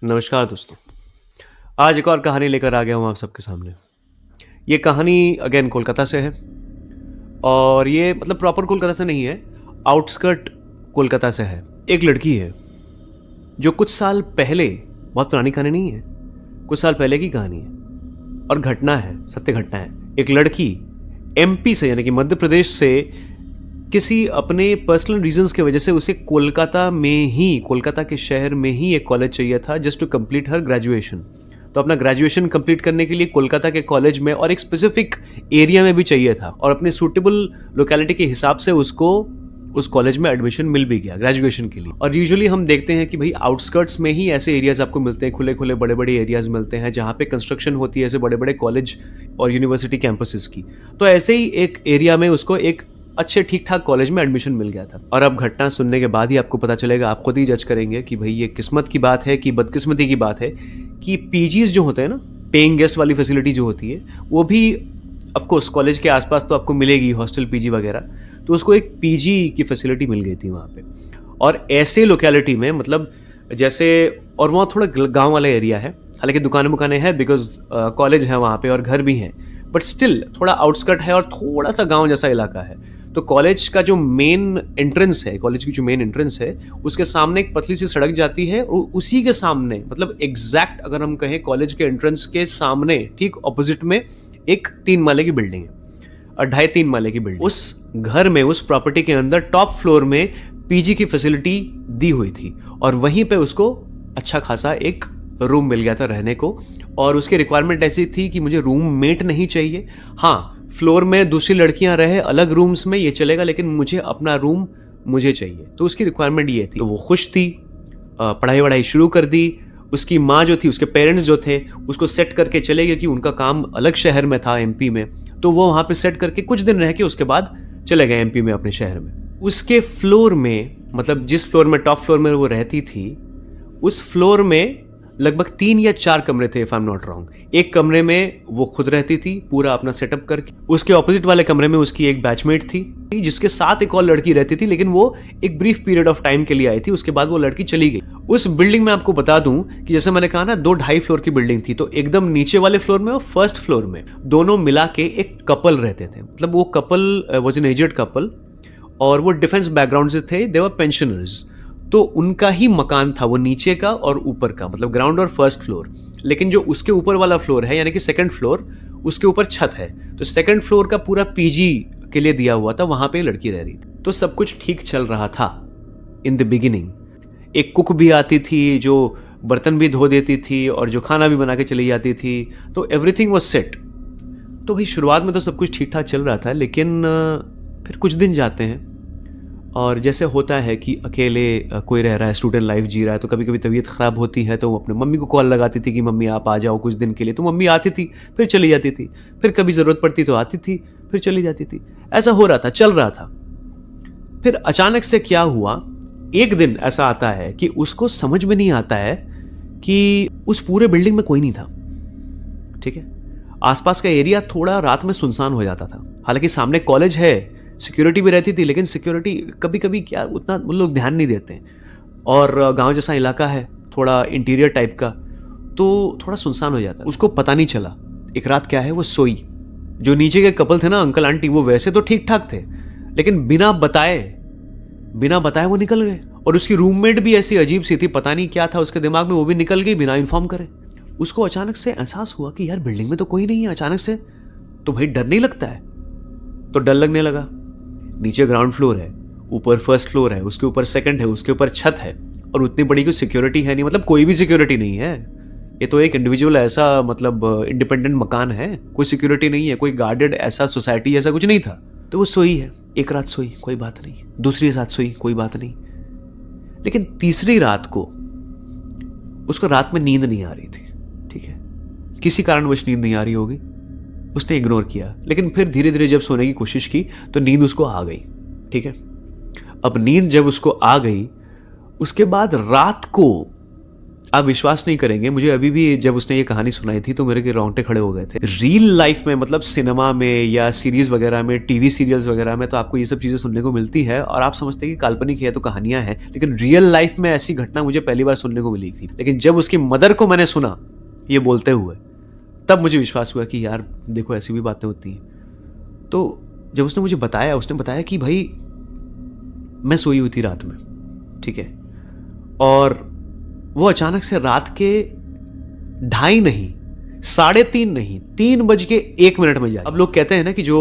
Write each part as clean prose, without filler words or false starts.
नमस्कार दोस्तों। आज एक और कहानी लेकर आ गया हूँ आप सबके सामने। ये कहानी अगेन कोलकाता से है और ये मतलब प्रॉपर कोलकाता से नहीं है, आउटस्कर्ट कोलकाता से है। एक लड़की है जो कुछ साल पहले, बहुत पुरानी कहानी नहीं है, कुछ साल पहले की कहानी है और घटना है, सत्य घटना है। एक लड़की एमपी से यानी कि मध्य प्रदेश से किसी अपने पर्सनल रीजंस की वजह से उसे कोलकाता के शहर में ही एक कॉलेज चाहिए था just to complete her graduation. तो अपना ग्रेजुएशन कंप्लीट करने के लिए कोलकाता के कॉलेज में और एक स्पेसिफिक एरिया में भी चाहिए था और अपने सूटेबल लोकेलिटी के हिसाब से उसको उस कॉलेज में एडमिशन मिल भी गया ग्रेजुएशन के लिए। और यूजुअली हम देखते हैं कि भाई आउटस्कर्ट्स में ही ऐसे एरियाज आपको मिलते हैं, खुले खुले बड़े बड़े एरियाज मिलते हैं जहाँ पे कंस्ट्रक्शन होती है ऐसे बड़े बड़े कॉलेज और यूनिवर्सिटी कैंपसेस की। तो ऐसे ही एक एरिया में उसको एक अच्छे ठीक ठाक कॉलेज में एडमिशन मिल गया था। और अब घटना सुनने के बाद ही आपको पता चलेगा, आप खुद ही जज करेंगे कि भाई ये किस्मत की बात है कि बदकिस्मती की बात है कि पीजीज जो होते हैं ना, पेइंग गेस्ट वाली फैसिलिटी जो होती है, वो भी ऑफकोर्स कॉलेज के आसपास तो आपको मिलेगी, हॉस्टल पीजी वगैरह। तो उसको एक पीजी की फैसिलिटी मिल गई थी वहाँ पे। और ऐसे लोकेलिटी में मतलब जैसे, और वहाँ थोड़ा गांव वाला एरिया है, हालांकि दुकानें मुकानें हैं बिकॉज कॉलेज है वहाँ पे और घर भी हैं, बट स्टिल थोड़ा आउटस्कर्ट है और थोड़ा सा गांव जैसा इलाका है। तो कॉलेज का जो मेन एंट्रेंस है, कॉलेज की जो मेन एंट्रेंस है, उसके सामने एक पतली सी सड़क जाती है और उसी के सामने मतलब एग्जैक्ट अगर हम कहें कॉलेज के एंट्रेंस के सामने ठीक ऑपोजिट में एक 3 माले की बिल्डिंग है और 2.5-3 माले की बिल्डिंग। उस घर में, उस प्रॉपर्टी के अंदर टॉप फ्लोर में पीजी की फैसिलिटी दी हुई थी और वहीं पे उसको अच्छा खासा एक रूम मिल गया था रहने को। और उसकी रिक्वायरमेंट ऐसी थी कि मुझे रूममेट नहीं चाहिए, हाँ फ्लोर में दूसरी लड़कियां रहे अलग रूम्स में ये चलेगा, लेकिन मुझे अपना रूम मुझे चाहिए। तो उसकी रिक्वायरमेंट ये थी। तो वो खुश थी, पढ़ाई वढ़ाई शुरू कर दी। उसकी माँ जो थी, उसके पेरेंट्स जो थे, उसको सेट करके चले गए कि उनका काम अलग शहर में था एमपी में, तो वो वहाँ पे सेट करके कुछ दिन रह के उसके बाद चले गए एमपी में अपने शहर में। उसके फ्लोर में, मतलब जिस फ्लोर में, टॉप फ्लोर में वो रहती थी, उस फ्लोर में लगभग 3 या 4 कमरे थे if I am not wrong. एक कमरे में वो खुद रहती थी पूरा अपना सेटअप करके, उसके ऑपोजिट वाले कमरे में उसकी एक बैचमेट थी जिसके साथ एक और लड़की रहती थी, लेकिन वो एक ब्रीफ पीरियड ऑफ टाइम के लिए आई थी, उसके बाद वो लड़की चली गई। उस बिल्डिंग में आपको बता दूं कि जैसे मैंने कहा ना 2-2.5 फ्लोर की बिल्डिंग थी, तो एकदम नीचे वाले फ्लोर में और फर्स्ट फ्लोर में दोनों मिला के एक कपल रहते थे। मतलब वो couple was an aged couple और वो डिफेंस बैकग्राउंड से थे, दे वर पेंशनर्स। तो उनका ही मकान था वो, नीचे का और ऊपर का, मतलब ग्राउंड और फर्स्ट फ्लोर। लेकिन जो उसके ऊपर वाला फ्लोर है यानी कि सेकंड फ्लोर, उसके ऊपर छत है, तो सेकंड फ्लोर का पूरा पीजी के लिए दिया हुआ था, वहां पे लड़की रह रही थी। तो सब कुछ ठीक चल रहा था इन द बिगिनिंग। एक कुक भी आती थी जो बर्तन भी धो देती थी और जो खाना भी बना के चली जाती थी, तो एवरीथिंग वाज सेट। तो भाई शुरुआत में तो सब कुछ ठीक ठाक चल रहा था, लेकिन फिर कुछ दिन जाते हैं और जैसे होता है कि अकेले कोई रह रहा है, स्टूडेंट लाइफ जी रहा है, तो कभी कभी तबीयत ख़राब होती है तो वो अपने मम्मी को कॉल लगाती थी कि मम्मी आप आ जाओ कुछ दिन के लिए। तो मम्मी आती थी, फिर चली जाती थी, फिर कभी ज़रूरत पड़ती तो आती थी, फिर चली जाती थी। ऐसा हो रहा था, चल रहा था। फिर अचानक से क्या हुआ, एक दिन ऐसा आता है कि उसको समझ में नहीं आता है कि उस पूरे बिल्डिंग में कोई नहीं था। ठीक है, आसपास का एरिया थोड़ा रात में सुनसान हो जाता था। हालांकि सामने कॉलेज है, सिक्योरिटी भी रहती थी, लेकिन सिक्योरिटी कभी कभी क्या उतना वो लोग ध्यान नहीं देते हैं, और गांव जैसा इलाका है, थोड़ा इंटीरियर टाइप का, तो थोड़ा सुनसान हो जाता है। उसको पता नहीं चला एक रात क्या है, वो सोई। जो नीचे के कपल थे ना, अंकल आंटी, वो वैसे तो ठीक ठाक थे, लेकिन बिना बताए वो निकल गए। और उसकी रूममेट भी ऐसी अजीब सी थी, पता नहीं क्या था उसके दिमाग में, वो भी निकल गई बिना इन्फॉर्म करे। उसको अचानक से एहसास हुआ कि यार बिल्डिंग में तो कोई नहीं है अचानक से, तो भाई डर नहीं लगता है? तो डर लगने लगा। नीचे ग्राउंड फ्लोर है, ऊपर फर्स्ट फ्लोर है, उसके ऊपर सेकंड है, उसके ऊपर छत है, और उतनी बड़ी कोई सिक्योरिटी है नहीं, मतलब कोई भी सिक्योरिटी नहीं है। ये तो एक इंडिविजुअल ऐसा मतलब इंडिपेंडेंट मकान है, कोई सिक्योरिटी नहीं है, कोई गार्डेड ऐसा सोसाइटी ऐसा कुछ नहीं था। तो वो सोई है, एक रात सोई कोई बात नहीं, दूसरी रात सोई कोई बात नहीं, लेकिन तीसरी रात को उसको रात में नींद नहीं आ रही थी। ठीक है, किसी कारणवश नींद नहीं आ रही होगी, उसने इग्नोर किया, लेकिन फिर धीरे धीरे जब सोने की कोशिश की तो नींद उसको आ गई। ठीक है, अब नींद जब उसको आ गई, उसके बाद रात को आप विश्वास नहीं करेंगे, मुझे अभी भी जब उसने ये कहानी सुनाई थी तो मेरे के रोंगटे खड़े हो गए थे। रियल लाइफ में मतलब सिनेमा में या सीरीज वगैरह में, टीवी सीरियल्स वगैरह में तो आपको ये सब चीज़ें सुनने को मिलती है और आप समझते हैं कि काल्पनिक है तो कहानियां हैं, लेकिन रियल लाइफ में ऐसी घटना मुझे पहली बार सुनने को मिली थी। लेकिन जब उसकी मदर को मैंने सुना ये बोलते हुए, तब मुझे विश्वास हुआ कि यार देखो ऐसी भी बातें होती हैं। तो जब उसने मुझे बताया, उसने बताया कि भाई मैं सोई हुई थी रात में, ठीक है, और वो अचानक से रात के 2:30 नहीं, 3:30 नहीं, 3:01 में जाए। अब लोग कहते हैं ना कि जो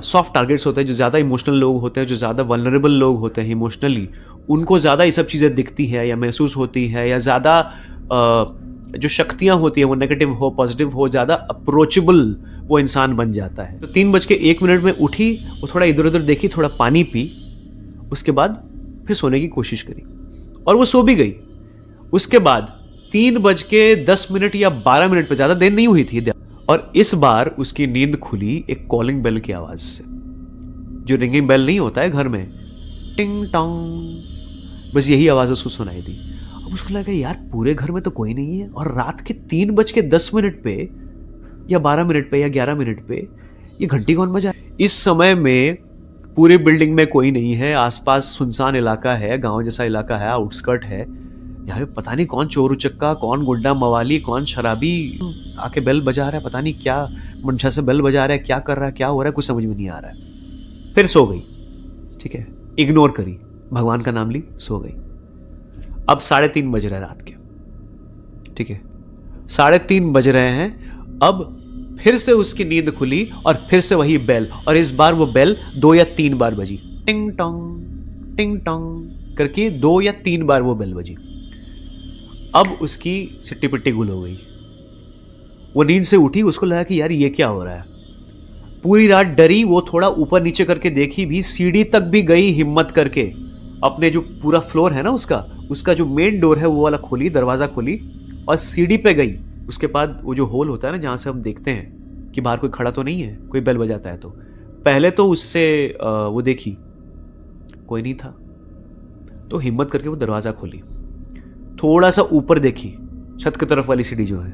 सॉफ्ट टारगेट्स होते हैं, जो ज़्यादा इमोशनल लोग होते हैं, जो ज़्यादा वल्नरेबल लोग होते हैं इमोशनली, उनको ज़्यादा ये सब चीज़ें दिखती है या महसूस होती है, या ज़्यादा जो शक्तियाँ होती हैं वो नेगेटिव हो पॉजिटिव हो, ज़्यादा अप्रोचेबल वो इंसान बन जाता है। तो 3:01 में उठी, वो थोड़ा इधर उधर देखी, थोड़ा पानी पी, उसके बाद फिर सोने की कोशिश करी और वो सो भी गई। उसके बाद 3:10 या 12 पे, ज्यादा देर नहीं हुई थी, और इस बार उसकी नींद खुली एक कॉलिंग बेल की आवाज से। जो रिंगिंग बेल नहीं होता है घर में, टिंग टोंग, बस यही आवाज उसको सुनाई दी। अब उसको लगा यार पूरे घर में तो कोई नहीं है, और रात के 3:10 पे या 12 पे या 11 पे ये घंटी कौन बजा? इस समय में पूरी बिल्डिंग में कोई नहीं है, आसपास सुनसान इलाका है, गांव जैसा इलाका है, आउटस्कर्ट है। यहाँ पे पता नहीं कौन चोर उचक्का, कौन गुड्डा मवाली, कौन शराबी आके बेल बजा रहा है, पता नहीं क्या मंशा से बेल बजा रहा है, क्या कर रहा है, क्या हो रहा है, कुछ समझ में नहीं आ रहा है। फिर सो गई, ठीक है, इग्नोर करी, भगवान का नाम ली, सो गई। अब 3:30 बज रहे हैं रात के, ठीक है, 3:30 बज रहे हैं। अब फिर से उसकी नींद खुली और फिर से वही बेल, और इस बार वो बेल 2 या 3 बार बजी, टिंग टोंग करके 2 या 3 बार वो बेल बजी। अब उसकी सिट्टी पिट्टी गुल हो गई, वो नींद से उठी, उसको लगा कि यार ये क्या हो रहा है। पूरी रात डरी, वो थोड़ा ऊपर नीचे करके देखी भी, सीढ़ी तक भी गई हिम्मत करके, अपने जो पूरा फ्लोर है ना उसका जो मेन डोर है वो वाला खोली, दरवाजा खोली और सीढ़ी पे गई। उसके बाद वो जो होल होता है ना जहां से हम देखते हैं कि बाहर कोई खड़ा तो नहीं है, कोई बेल बजाता है, तो पहले तो उससे वो देखी, कोई नहीं था, तो हिम्मत करके वो दरवाजा खोली। थोड़ा सा ऊपर देखी, छत की तरफ वाली सीढ़ी जो है,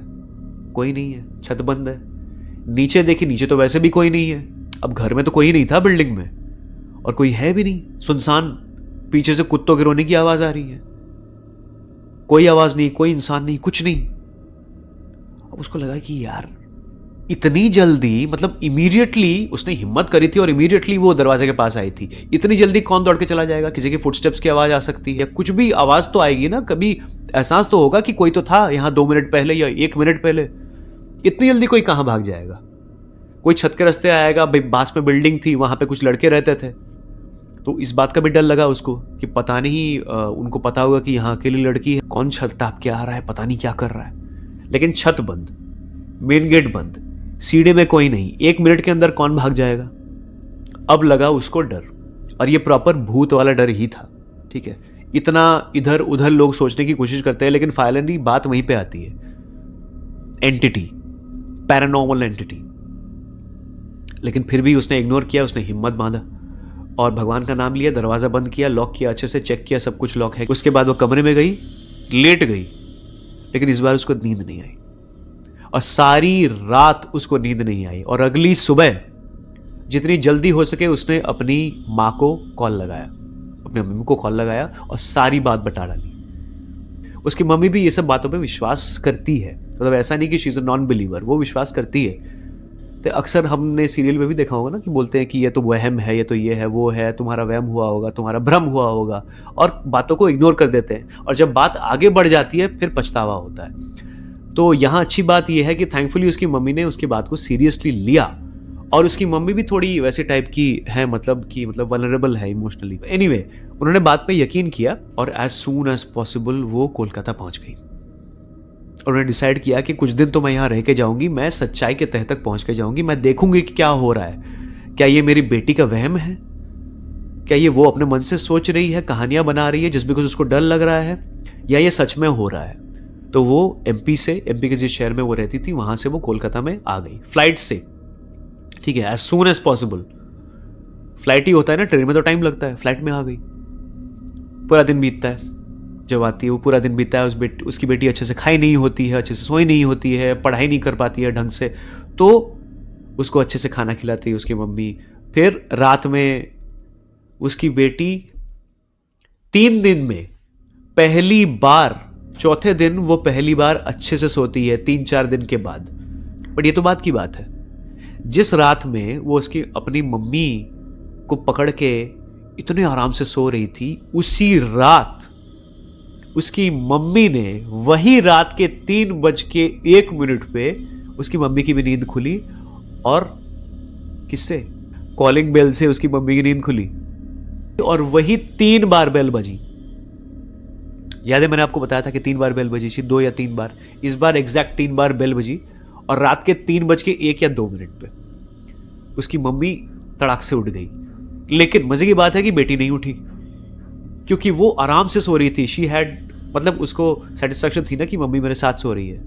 कोई नहीं है, छत बंद है। नीचे देखी, नीचे तो वैसे भी कोई नहीं है। अब घर में तो कोई नहीं था बिल्डिंग में, और कोई है भी नहीं, सुनसान। पीछे से कुत्तों के रोने की आवाज आ रही है, कोई आवाज नहीं, कोई इंसान नहीं, कुछ नहीं। अब उसको लगा कि यार इतनी जल्दी, मतलब इमीडिएटली उसने हिम्मत करी थी और इमीडिएटली वो दरवाजे के पास आई थी। इतनी जल्दी कौन दौड़ के चला जाएगा? किसी के फुटस्टेप्स की आवाज आ सकती है, या कुछ भी आवाज तो आएगी ना, कभी एहसास तो होगा कि कोई तो था यहाँ 2 मिनट पहले या 1 मिनट पहले। इतनी जल्दी कोई कहाँ भाग जाएगा? कोई छत के रास्ते आएगा, भाई पास में बिल्डिंग थी, वहां पे कुछ लड़के रहते थे, तो इस बात का भी डर लगा उसको कि पता नहीं उनको पता होगा कि यहाँ अकेली लड़की है, कौन छत टाप के आ रहा है, पता नहीं क्या कर रहा है। लेकिन छत बंद, मेन गेट बंद, सीढ़ी में कोई नहीं, 1 मिनट के अंदर कौन भाग जाएगा? अब लगा उसको डर, और ये प्रॉपर भूत वाला डर ही था, ठीक है। इतना इधर उधर लोग सोचने की कोशिश करते हैं, लेकिन फाइनली बात वहीं पे आती है, एंटिटी, पैरानॉर्मल एंटिटी। लेकिन फिर भी उसने इग्नोर किया, उसने हिम्मत बांधा और भगवान का नाम लिया, दरवाजा बंद किया, लॉक किया, अच्छे से चेक किया, सब कुछ लॉक है। उसके बाद वो कमरे में गई, लेट गई, लेकिन इस बार उसको नींद नहीं आई, और सारी रात उसको नींद नहीं आई। और अगली सुबह जितनी जल्दी हो सके उसने अपनी माँ को कॉल लगाया, अपने मम्मी को कॉल लगाया और सारी बात बता डाली। उसकी मम्मी भी ये सब बातों पे विश्वास करती है, मतलब ऐसा नहीं कि she is a non believer, वो विश्वास करती है। तो अक्सर हमने सीरियल में भी देखा होगा ना कि बोलते हैं कि ये तो वहम है, ये तो ये है, वो है, तुम्हारा वहम हुआ होगा, तुम्हारा भ्रम हुआ होगा, और बातों को इग्नोर कर देते हैं, और जब बात आगे बढ़ जाती है फिर पछतावा होता है। तो यहाँ अच्छी बात यह है कि थैंकफुली उसकी मम्मी ने उसकी बात को सीरियसली लिया, और उसकी मम्मी भी थोड़ी वैसे टाइप की है, मतलब वल्नरेबल है इमोशनली। एनीवे, उन्होंने बात पे यकीन किया और एज सून एज पॉसिबल वो कोलकाता पहुंच गई। उन्होंने डिसाइड किया कि कुछ दिन तो मैं यहाँ रह के जाऊंगी, मैं सच्चाई के तह तक पहुंच के जाऊंगी, मैं देखूंगी कि क्या हो रहा है, क्या ये मेरी बेटी का वहम है, क्या ये वो अपने मन से सोच रही है, कहानियां बना रही है जिस बिकॉज उसको डर लग रहा है, या ये सच में हो रहा है। तो वो एमपी के जिस शहर में वो रहती थी वहां से वो कोलकाता में आ गई फ्लाइट से, ठीक है, as soon as possible. Flight ही होता है ना, ट्रेन में तो टाइम लगता है, फ्लाइट में आ गई। पूरा दिन बीतता है, जब आती है वो पूरा दिन बीता है, उसकी बेटी अच्छे से खाई नहीं होती है, अच्छे से सोई नहीं होती है, पढ़ाई नहीं कर पाती है ढंग से, तो उसको अच्छे से खाना खिलाती है उसकी मम्मी। फिर रात में उसकी बेटी 3 दिन में पहली बार, चौथे दिन वो पहली बार अच्छे से सोती है 3-4 दिन के बाद। बट ये तो बात की बात है, जिस रात में वो उसकी अपनी मम्मी को पकड़ के इतने आराम से सो रही थी, उसी रात उसकी मम्मी ने वही रात के 3:01 पे उसकी मम्मी की भी नींद खुली। और किससे? कॉलिंग बेल से उसकी मम्मी की नींद खुली। और वही 3 बार बेल बजी। याद है मैंने आपको बताया था कि 3 बार बेल बजी थी, 2 या 3 बार। इस बार एग्जैक्ट 3 बार बेल बजी और रात के 3:01 या 2 पे उसकी मम्मी तड़ाक से उठ गई। लेकिन मजे की बात है कि बेटी नहीं उठी, क्योंकि वो आराम से सो रही थी। शी हैड, मतलब उसको सेटिस्फैक्शन थी ना कि मम्मी मेरे साथ सो रही है,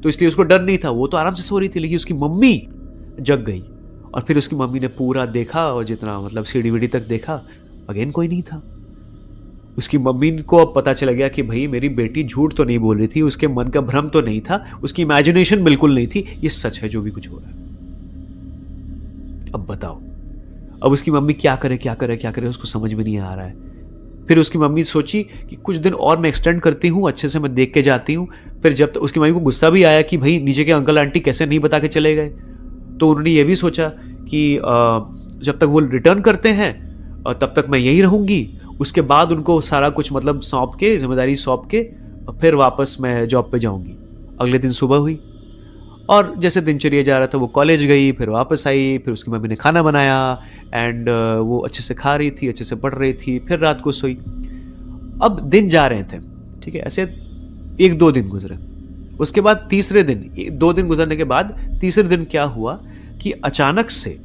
तो इसलिए उसको डर नहीं था, वो तो आराम से सो रही थी। लेकिन उसकी मम्मी जग गई और फिर उसकी मम्मी ने पूरा देखा, और जितना मतलब सीढ़ी वीढ़ी तक देखा, अगेन कोई नहीं था। उसकी मम्मी को अब पता चला गया कि भाई मेरी बेटी झूठ तो नहीं बोल रही थी, उसके मन का भ्रम तो नहीं था, उसकी इमेजिनेशन बिल्कुल नहीं थी, ये सच है जो भी कुछ हो रहा है। अब बताओ, अब उसकी मम्मी क्या करे क्या करे क्या करे, उसको समझ में नहीं आ रहा है। फिर उसकी मम्मी सोची कि कुछ दिन और मैं एक्सटेंड करती हूँ, अच्छे से मैं देख के जाती हूँ। फिर जब तक उसकी मम्मी को गुस्सा भी आया कि भाई नीचे के अंकल आंटी कैसे नहीं बता के चले गए, तो उन्होंने ये भी सोचा कि जब तक वो रिटर्न करते हैं तब तक मैं यही रहूँगी। उसके बाद उनको सारा कुछ मतलब सौंप के, जिम्मेदारी सौंप के, फिर वापस मैं जॉब पे जाऊँगी। अगले दिन सुबह हुई और जैसे दिनचर्या जा रहा था, वो कॉलेज गई, फिर वापस आई, फिर उसकी मम्मी ने खाना बनाया एंड वो अच्छे से खा रही थी, अच्छे से पढ़ रही थी, फिर रात को सोई। अब दिन जा रहे थे, ठीक है, ऐसे 1-2 दिन गुजरे। उसके बाद तीसरे दिन, 2 दिन गुजरने के बाद तीसरे दिन क्या हुआ कि अचानक से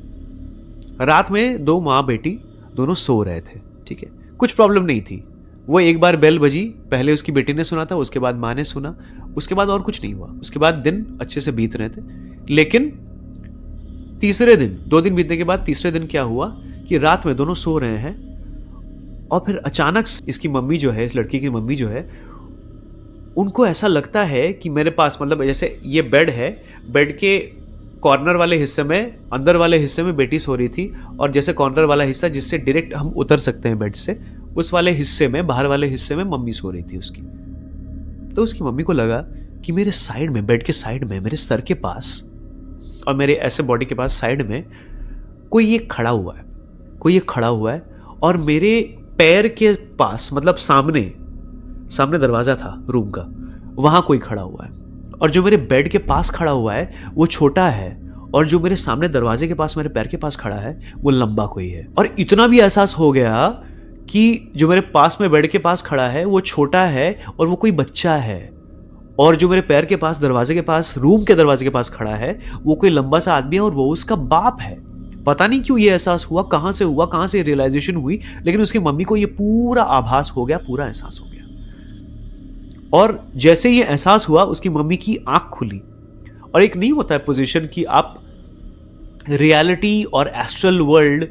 रात में 2 माँ बेटी दोनों सो रहे थे, ठीक है, कुछ प्रॉब्लम नहीं थी। वो एक बार बेल बजी, पहले उसकी बेटी ने सुना था, उसके बाद माँ ने सुना, उसके बाद और कुछ नहीं हुआ। उसके बाद दिन अच्छे से बीत रहे थे। लेकिन तीसरे दिन, 2 दिन बीतने के बाद तीसरे दिन क्या हुआ कि रात में दोनों सो रहे हैं और फिर अचानक इसकी मम्मी जो है, इस लड़की की मम्मी जो है, उनको ऐसा लगता है कि मेरे पास, मतलब जैसे ये बेड है, बेड के कॉर्नर वाले हिस्से में, अंदर वाले हिस्से में बेटी सो रही थी, और जैसे कॉर्नर वाला हिस्सा जिससे डायरेक्ट हम उतर सकते हैं बेड से, उस वाले हिस्से में, बाहर वाले हिस्से में मम्मी सो रही थी उसकी। तो उसकी मम्मी को लगा कि मेरे साइड में, बेड के साइड में, मेरे सर के पास और मेरे ऐसे बॉडी के पास साइड में कोई ये खड़ा हुआ है, कोई ये खड़ा हुआ है, और मेरे पैर के पास, मतलब सामने दरवाजा था रूम का, वहां कोई खड़ा हुआ है। और जो मेरे बेड के पास खड़ा हुआ है वो छोटा है, और जो मेरे सामने दरवाजे के पास, मेरे पैर के पास खड़ा है, वो लंबा कोई है। और इतना भी एहसास हो गया कि जो मेरे पास में बेड के पास खड़ा है वो छोटा है और वो कोई बच्चा है, और जो मेरे पैर के पास, दरवाजे के पास, रूम के दरवाजे के पास खड़ा है, वो कोई लंबा सा आदमी है और वो उसका बाप है। पता नहीं क्यों ये एहसास हुआ, कहां से हुआ, कहां से रियलाइजेशन हुई, लेकिन उसकी मम्मी को ये पूरा आभास हो गया, पूरा एहसास हो गया। और जैसे ये एहसास हुआ, उसकी मम्मी की आंख खुली। और एक नहीं होता है पोजीशन कि आप रियलिटी और एस्ट्रल वर्ल्ड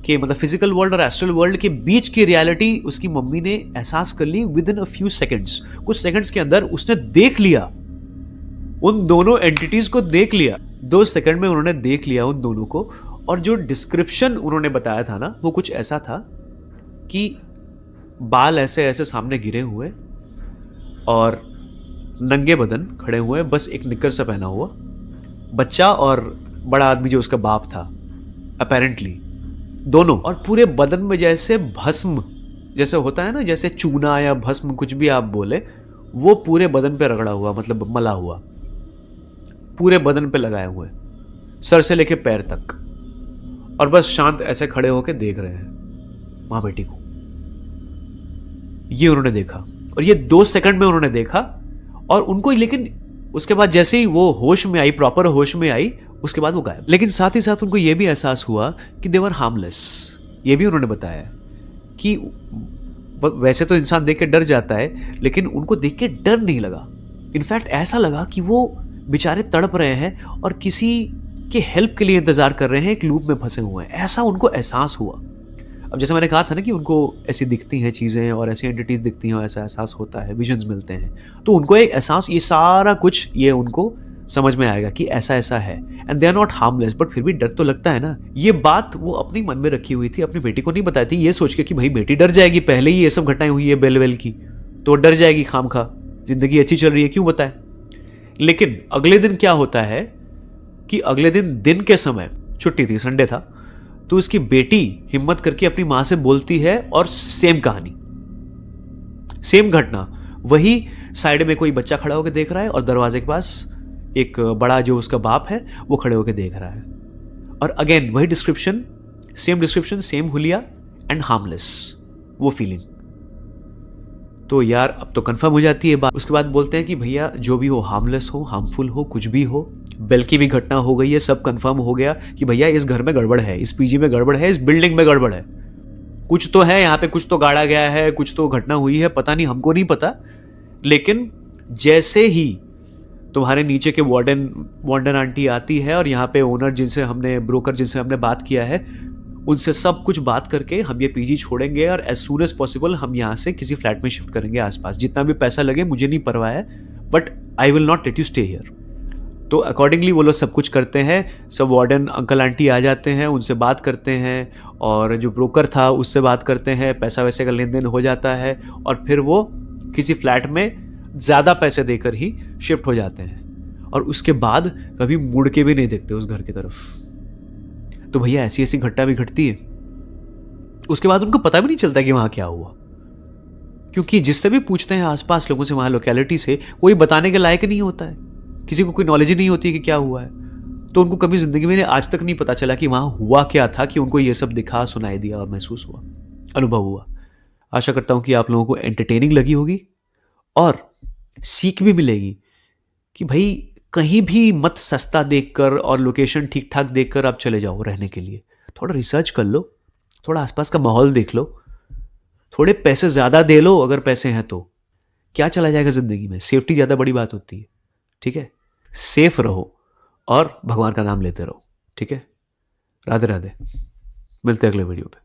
के, मतलब फिजिकल वर्ल्ड और एस्ट्रल वर्ल्ड के बीच की रियलिटी उसकी मम्मी ने एहसास कर ली within a few seconds. कुछ सेकंड्स के अंदर उसने देख लिया, उन दोनों एंटिटीज को देख लिया। 2 सेकंड में उन्होंने देख लिया उन दोनों को। और जो डिस्क्रिप्शन उन्होंने बताया था ना, वो कुछ ऐसा था कि बाल ऐसे ऐसे सामने गिरे हुए और नंगे बदन खड़े हुए, बस एक निक्कर सा पहना हुआ बच्चा, और बड़ा आदमी जो उसका बाप था अपेरेंटली, दोनों। और पूरे बदन में जैसे भस्म, जैसे होता है ना, जैसे चूना या भस्म, कुछ भी आप बोले, वो पूरे बदन पे रगड़ा हुआ, मतलब मला हुआ, पूरे बदन पे लगाए हुए, सर से लेके पैर तक। और बस शांत ऐसे खड़े होके देख रहे हैं मां बेटी को। ये उन्होंने देखा, और ये 2 सेकंड में उन्होंने देखा। और उनको, लेकिन उसके बाद जैसे ही वो होश में आई, प्रॉपर होश में आई, उसके बाद वो गायब। लेकिन साथ ही साथ उनको ये भी एहसास हुआ कि दे वर हार्मलेस। ये भी उन्होंने बताया कि वैसे तो इंसान देख के डर जाता है, लेकिन उनको देख के डर नहीं लगा। इनफैक्ट ऐसा लगा कि वो बेचारे तड़प रहे हैं और किसी के हेल्प के लिए इंतजार कर रहे हैं, एक लूप में फंसे हुए हैं, ऐसा उनको एहसास हुआ। अब जैसे मैंने कहा था ना कि उनको ऐसी दिखती हैं चीज़ें और ऐसी एंटिटीज़ दिखती हैं और ऐसा एहसास होता है, विजन्स मिलते हैं, तो उनको एक एहसास, ये सारा कुछ ये उनको समझ में आएगा कि ऐसा ऐसा है, and they are not harmless, but फिर भी डर तो लगता है ना। ये बात वो अपनी मन में रखी हुई थी, अपनी बेटी को नहीं बताई थी, ये सोच के कि भाई बेटी डर जाएगी, पहले ही ये सब घटनाएं हुई है बेल वेल की, तो डर जाएगी खामखा, जिंदगी अच्छी चल रही है क्यों बताए। लेकिन अगले दिन क्या होता है कि अगले दिन के समय छुट्टी थी, संडे था, तो उसकी बेटी हिम्मत करके अपनी मां से बोलती है और सेम कहानी, सेम घटना, वही साइड में कोई बच्चा खड़ा होकर देख रहा है और दरवाजे के पास एक बड़ा जो उसका बाप है वो खड़े होकर देख रहा है, और अगेन वही डिस्क्रिप्शन, सेम हुलिया एंड हार्मलेस वो फीलिंग। तो यार अब तो कंफर्म हो जाती है बात। उसके बाद बोलते हैं कि भैया जो भी हो, हार्मलेस हो, हार्मफुल हो, कुछ भी हो, बेल की भी घटना हो गई है, सब कंफर्म हो गया कि भैया इस घर में गड़बड़ है, इस पीजी में गड़बड़ है, इस बिल्डिंग में गड़बड़ है, कुछ तो है यहाँ पे, कुछ तो गाड़ा गया है, कुछ तो घटना हुई है, पता नहीं, हमको नहीं पता। लेकिन जैसे ही तुम्हारे नीचे के वार्डन आंटी आती है और यहाँ पे ओनर जिनसे हमने, ब्रोकर जिनसे हमने बात किया है, उनसे सब कुछ बात करके हम ये पीजी छोड़ेंगे और एज सून एज पॉसिबल हम यहाँ से किसी फ्लैट में शिफ्ट करेंगे आसपास, जितना भी पैसा लगे मुझे नहीं परवाह है, but I will not let you stay here. तो अकॉर्डिंगली वो लोग सब कुछ करते हैं, सब वार्डन अंकल आंटी आ जाते हैं, उनसे बात करते हैं, और जो ब्रोकर था उससे बात करते हैं, पैसा वैसे का लेन देन हो जाता है, और फिर वो किसी फ्लैट में ज़्यादा पैसे देकर ही शिफ्ट हो जाते हैं, और उसके बाद कभी मुड़ के भी नहीं देखते उस घर की तरफ। तो भैया ऐसी ऐसी घटना भी घटती है, उसके बाद उनको पता भी नहीं चलता कि वहां क्या हुआ, क्योंकि जिससे भी पूछते हैं आसपास लोगों से, वहां लोकेलिटी से, कोई बताने के लायक नहीं होता है, किसी को कोई नॉलेज ही नहीं होती कि क्या हुआ है। तो उनको कभी जिंदगी में आज तक नहीं पता चला कि वहां हुआ क्या था, कि उनको ये सब दिखा, सुनाई दिया और महसूस हुआ, अनुभव हुआ। आशा करता हूं कि आप लोगों को एंटरटेनिंग लगी होगी और सीख भी मिलेगी कि भाई कहीं भी मत सस्ता देखकर और लोकेशन ठीक ठाक देखकर आप चले जाओ रहने के लिए। थोड़ा रिसर्च कर लो, थोड़ा आसपास का माहौल देख लो, थोड़े पैसे ज़्यादा दे लो अगर पैसे हैं तो, क्या चला जाएगा ज़िंदगी में, सेफ्टी ज़्यादा बड़ी बात होती है। ठीक है, सेफ रहो और भगवान का नाम लेते रहो। ठीक है, राधे राधे, मिलते हैं अगले वीडियो पे।